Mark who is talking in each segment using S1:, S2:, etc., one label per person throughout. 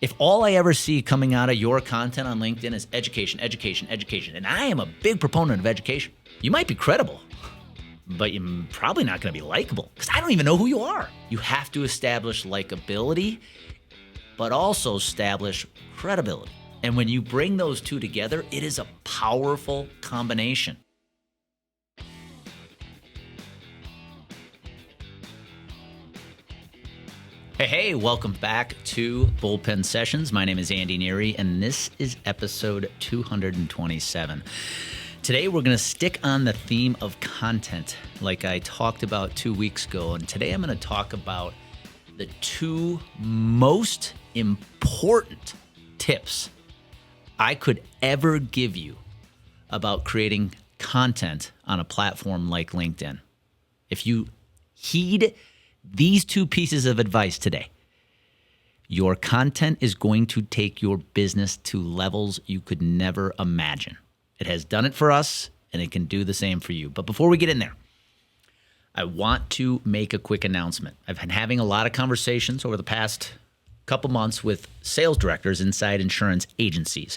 S1: If all I ever see coming out of your content on LinkedIn is education, education, education, and I am a big proponent of education, you might be credible, but you're probably not going to be likable because I don't even know who you are. You have to establish likability, but also establish credibility. And when you bring those two together, it is a powerful combination. Hey, welcome back to Bullpen Sessions. My name is Andy Neary, and this is episode 227. Today, we're going to stick on the theme of content like I talked about 2 weeks ago. And today, I'm going to talk about the two most important tips I could ever give you about creating content on a platform like LinkedIn. If you heed these two pieces of advice today, your content is going to take your business to levels you could never imagine. It has done it for us, and it can do the same for you. But before we get in there, I want to make a quick announcement. I've been having a lot of conversations over the past couple months with sales directors inside insurance agencies,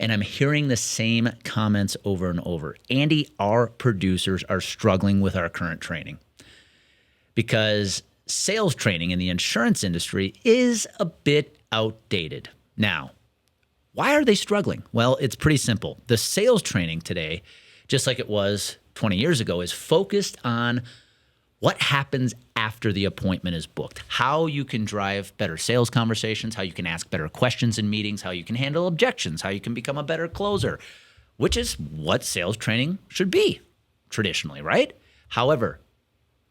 S1: and I'm hearing the same comments over and over. Andy, our producers are struggling with our current training because sales training in the insurance industry is a bit outdated. Now, why are they struggling? Well, it's pretty simple. The sales training today, just like it was 20 years ago, is focused on what happens after the appointment is booked, how you can drive better sales conversations, how you can ask better questions in meetings, how you can handle objections, how you can become a better closer, which is what sales training should be traditionally, right? However,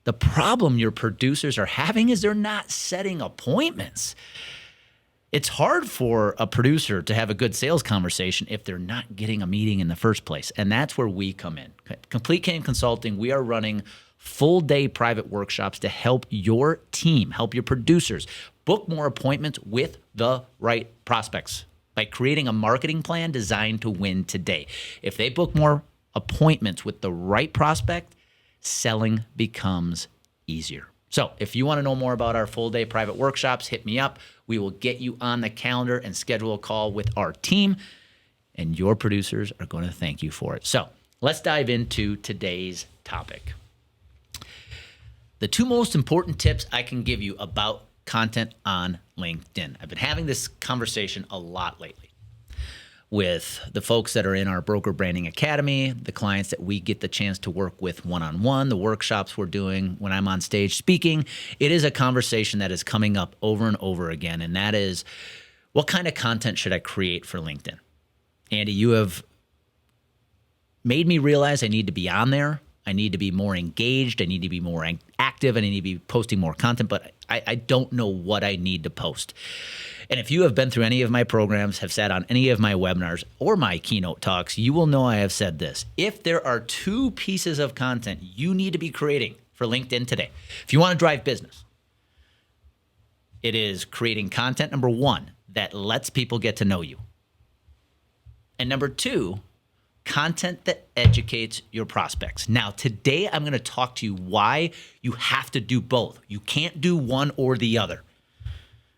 S1: the problem your producers are having is they're not setting appointments. It's hard for a producer to have a good sales conversation if they're not getting a meeting in the first place. And that's where we come in. Complete Game Consulting, we are running full-day private workshops to help your team, help your producers book more appointments with the right prospects by creating a marketing plan designed to win today. If they book more appointments with the right prospect, selling becomes easier. So if you want to know more about our full-day private workshops, hit me up. We will get you on the calendar and schedule a call with our team, and your producers are going to thank you for it. So let's dive into today's topic. The two most important tips I can give you about content on LinkedIn. I've been having this conversation a lot lately with the folks that are in our Broker Branding Academy, the clients that we get the chance to work with one-on-one, the workshops we're doing when I'm on stage speaking. It is a conversation that is coming up over and over again, and that is, what kind of content should I create for LinkedIn? Andy, you have made me realize I need to be on there. I need to be more engaged. I need to be more active. I need to be posting more content, but I don't know what I need to post. And if you have been through any of my programs, have sat on any of my webinars or my keynote talks, you will know I have said this. If there are two pieces of content you need to be creating for LinkedIn today, if you want to drive business, it is creating content, number one, that lets people get to know you. And number two, content that educates your prospects. Now, today I'm going to talk to you why you have to do both. You can't do one or the other.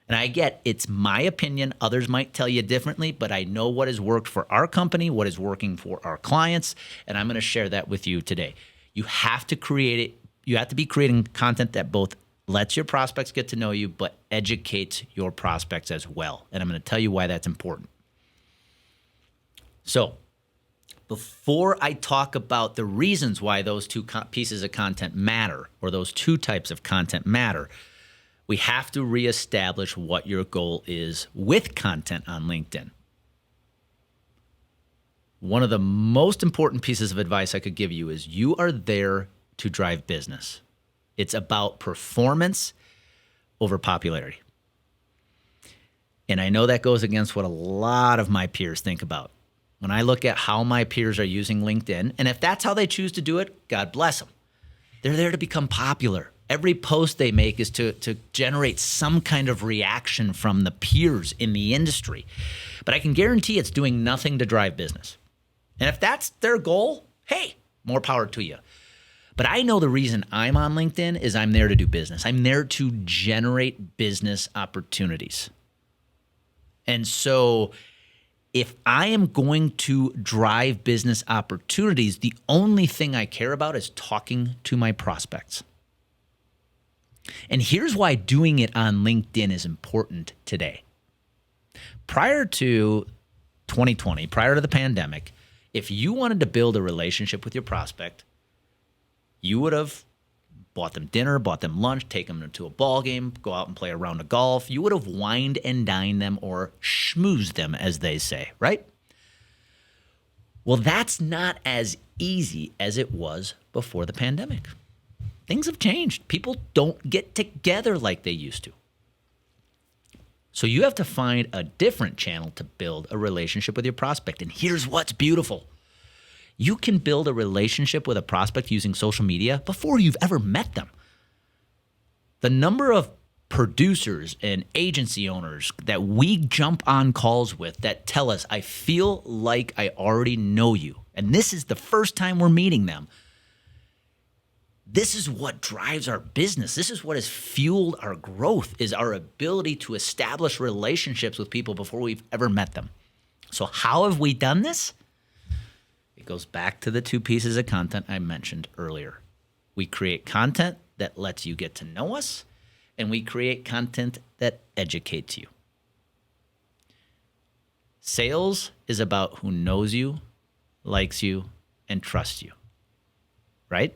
S1: And I get it's my opinion. Others might tell you differently, but I know what has worked for our company, what is working for our clients, and I'm going to share that with you today. You have to create it. You have to be creating content that both lets your prospects get to know you, but educates your prospects as well. And I'm going to tell you why that's important. So, before I talk about the reasons why those two pieces of content matter, or those two types of content matter, we have to reestablish what your goal is with content on LinkedIn. One of the most important pieces of advice I could give you is you are there to drive business. It's about performance over popularity. And I know that goes against what a lot of my peers think about. When I look at how my peers are using LinkedIn, and if that's how they choose to do it, God bless them. They're there to become popular. Every post they make is to generate some kind of reaction from the peers in the industry. But I can guarantee it's doing nothing to drive business. And if that's their goal, hey, more power to you. But I know the reason I'm on LinkedIn is I'm there to do business. I'm there to generate business opportunities. And so if I am going to drive business opportunities, the only thing I care about is talking to my prospects. And here's why doing it on LinkedIn is important today. Prior to 2020, prior to the pandemic, if you wanted to build a relationship with your prospect, you would have bought them dinner, bought them lunch, taken them to a ball game, go out and play a round of golf. You would have wined and dined them or schmoozed them, as they say, right? Well, that's not as easy as it was before the pandemic. Things have changed. People don't get together like they used to. So you have to find a different channel to build a relationship with your prospect. And here's what's beautiful. You can build a relationship with a prospect using social media before you've ever met them. The number of producers and agency owners that we jump on calls with that tell us, I feel like I already know you, and this is the first time we're meeting them. This is what drives our business. This is what has fueled our growth, is our ability to establish relationships with people before we've ever met them. So how have we done this? It goes back to the two pieces of content I mentioned earlier. We create content that lets you get to know us, and we create content that educates you. Sales is about who knows you, likes you, and trusts you, right?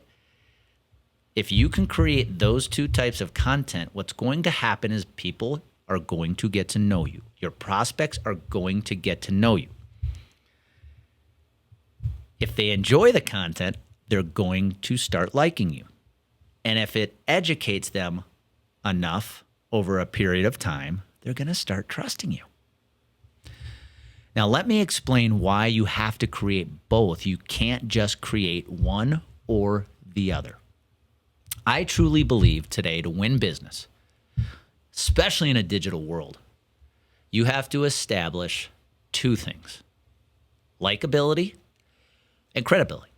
S1: If you can create those two types of content, what's going to happen is people are going to get to know you. Your prospects are going to get to know you. If they enjoy the content, they're going to start liking you. And if it educates them enough over a period of time, they're going to start trusting you. Now, let me explain why you have to create both. You can't just create one or the other. I truly believe today to win business, especially in a digital world, you have to establish two things: likability and credibility.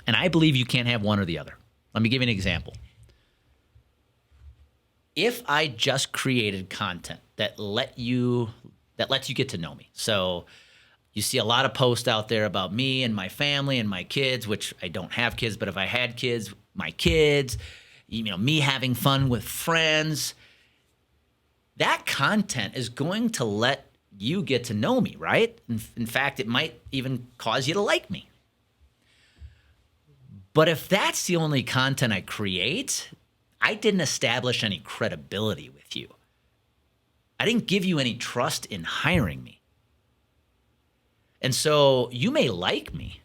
S1: And I believe you can't have one or the other. Let me give you an example. If I just created content that lets you get to know me. So you see a lot of posts out there about me and my family and my kids, which I don't have kids, but if I had kids, my kids, me having fun with friends. That content is going to let you get to know me, right? In fact, it might even cause you to like me. But if that's the only content I create, I didn't establish any credibility with you. I didn't give you any trust in hiring me. And so you may like me,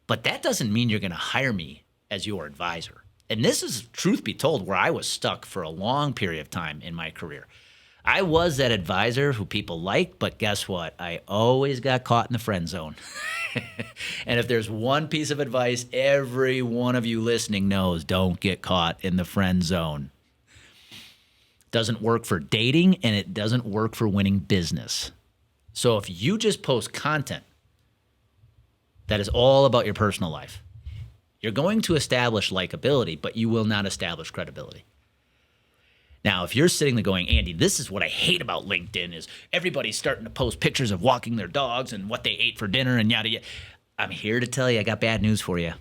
S1: but that doesn't mean you're going to hire me as your advisor. And this is, truth be told, where I was stuck for a long period of time in my career. I was that advisor who people liked, but guess what? I always got caught in the friend zone. And if there's one piece of advice every one of you listening knows, don't get caught in the friend zone. Doesn't work for dating, and it doesn't work for winning business. So if you just post content that is all about your personal life, you're going to establish likability, but you will not establish credibility. Now, if you're sitting there going, Andy, this is what I hate about LinkedIn is everybody's starting to post pictures of walking their dogs and what they ate for dinner and yada yada. I'm here to tell you, I got bad news for you.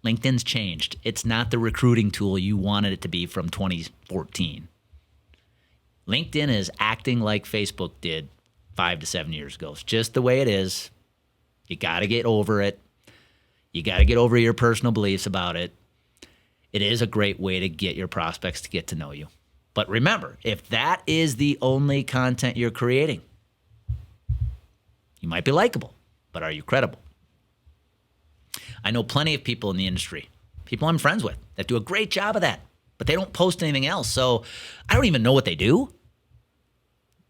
S1: LinkedIn's changed. It's not the recruiting tool you wanted it to be from 2014. LinkedIn is acting like Facebook did 5 to 7 years ago. It's just the way it is. You got to get over it. You got to get over your personal beliefs about it. It is a great way to get your prospects to get to know you. But remember, if that is the only content you're creating, you might be likable, but are you credible? I know plenty of people in the industry, people I'm friends with, that do a great job of that, but they don't post anything else. So I don't even know what they do.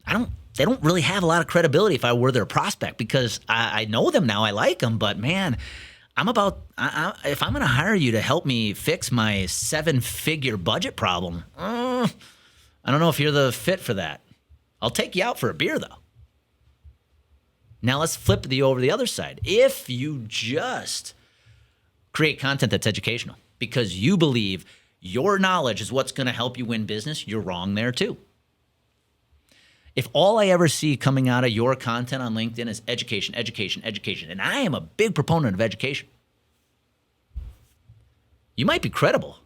S1: They don't really have a lot of credibility if I were their prospect, because I know them now, I like them, but man, if I'm going to hire you to help me fix my 7-figure budget problem, I don't know if you're the fit for that. I'll take you out for a beer, though. Now let's flip over the other side. If you just create content that's educational because you believe your knowledge is what's going to help you win business, you're wrong there too. If all I ever see coming out of your content on LinkedIn is education, education, education, and I am a big proponent of education, you might be credible,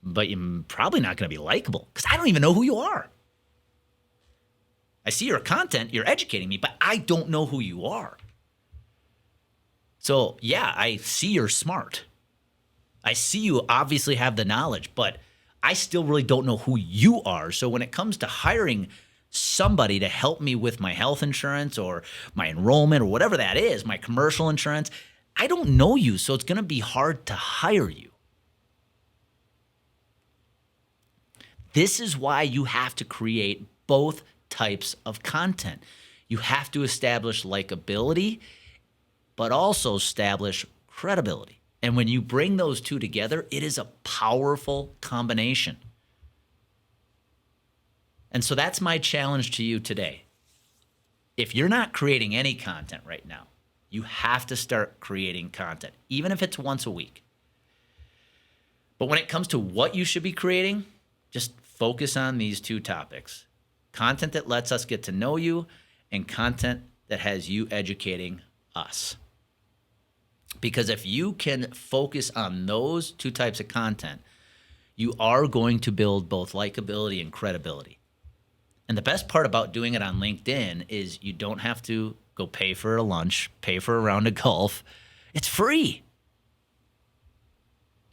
S1: but you're probably not going to be likable because I don't even know who you are. I see your content, you're educating me, but I don't know who you are. So yeah, I see you're smart. I see you obviously have the knowledge, but I still really don't know who you are. So when it comes to hiring somebody to help me with my health insurance or my enrollment or whatever that is, my commercial insurance, I don't know you, so it's going to be hard to hire you. This is why you have to create both types of content. You have to establish likability, but also establish credibility. And when you bring those two together, it is a powerful combination. And so that's my challenge to you today. If you're not creating any content right now, you have to start creating content, even if it's once a week. But when it comes to what you should be creating, just focus on these two topics. Content that lets us get to know you and content that has you educating us. Because if you can focus on those two types of content, you are going to build both likability and credibility. And the best part about doing it on LinkedIn is you don't have to go pay for a lunch, pay for a round of golf. It's free.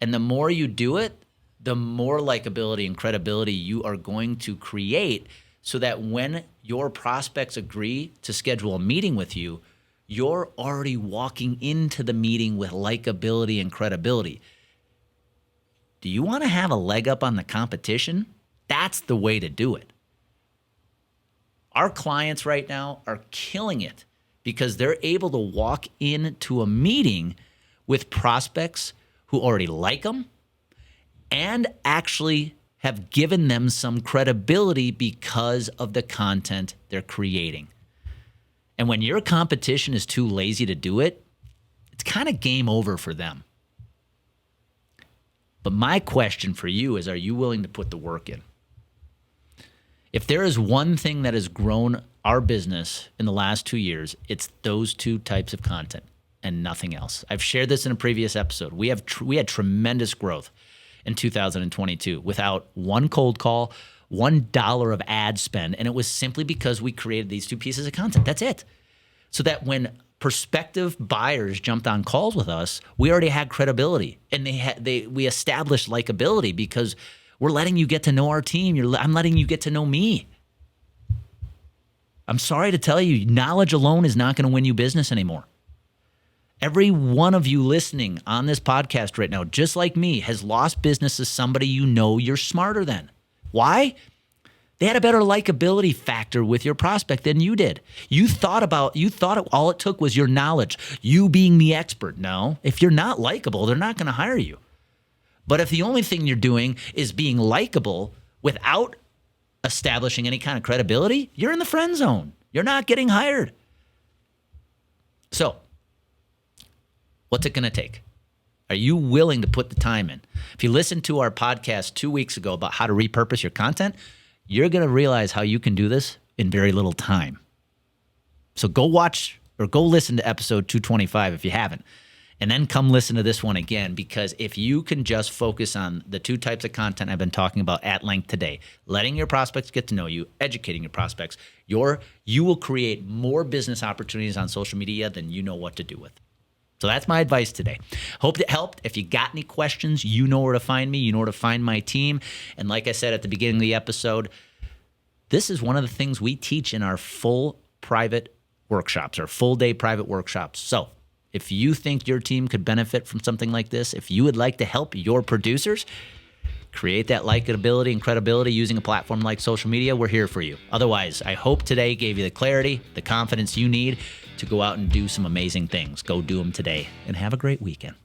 S1: And the more you do it, the more likability and credibility you are going to create so that when your prospects agree to schedule a meeting with you, you're already walking into the meeting with likability and credibility. Do you want to have a leg up on the competition? That's the way to do it. Our clients right now are killing it because they're able to walk into a meeting with prospects who already like them and actually have given them some credibility because of the content they're creating. And when your competition is too lazy to do it, it's kind of game over for them. But my question for you is, are you willing to put the work in? If there is one thing that has grown our business in the last 2 years, it's those two types of content and nothing else. I've shared this in a previous episode. We had tremendous growth in 2022 without one cold call, $1 of ad spend, and it was simply because we created these two pieces of content. That's it. So that when prospective buyers jumped on calls with us, we already had credibility, and we established likability because we're letting you get to know our team. I'm letting you get to know me. I'm sorry to tell you, knowledge alone is not going to win you business anymore. Every one of you listening on this podcast right now, just like me, has lost business to somebody you know you're smarter than. Why? They had a better likability factor with your prospect than you did. You thought all it took was your knowledge, you being the expert. No, if you're not likable, they're not going to hire you. But if the only thing you're doing is being likable without establishing any kind of credibility, you're in the friend zone. You're not getting hired. So, what's it going to take? Are you willing to put the time in? If you listened to our podcast 2 weeks ago about how to repurpose your content, you're going to realize how you can do this in very little time. So go watch or go listen to episode 225 if you haven't, and then come listen to this one again, because if you can just focus on the two types of content I've been talking about at length today, letting your prospects get to know you, educating your prospects, you will create more business opportunities on social media than you know what to do with. So that's my advice today. Hope it helped. If you got any questions, you know where to find me. You know where to find my team. And like I said at the beginning of the episode, this is one of the things we teach in our full private workshops, or full day private workshops. So if you think your team could benefit from something like this, if you would like to help your producers create that likability and credibility using a platform like social media, we're here for you. Otherwise, I hope today gave you the clarity, the confidence you need to go out and do some amazing things. Go do them today and have a great weekend.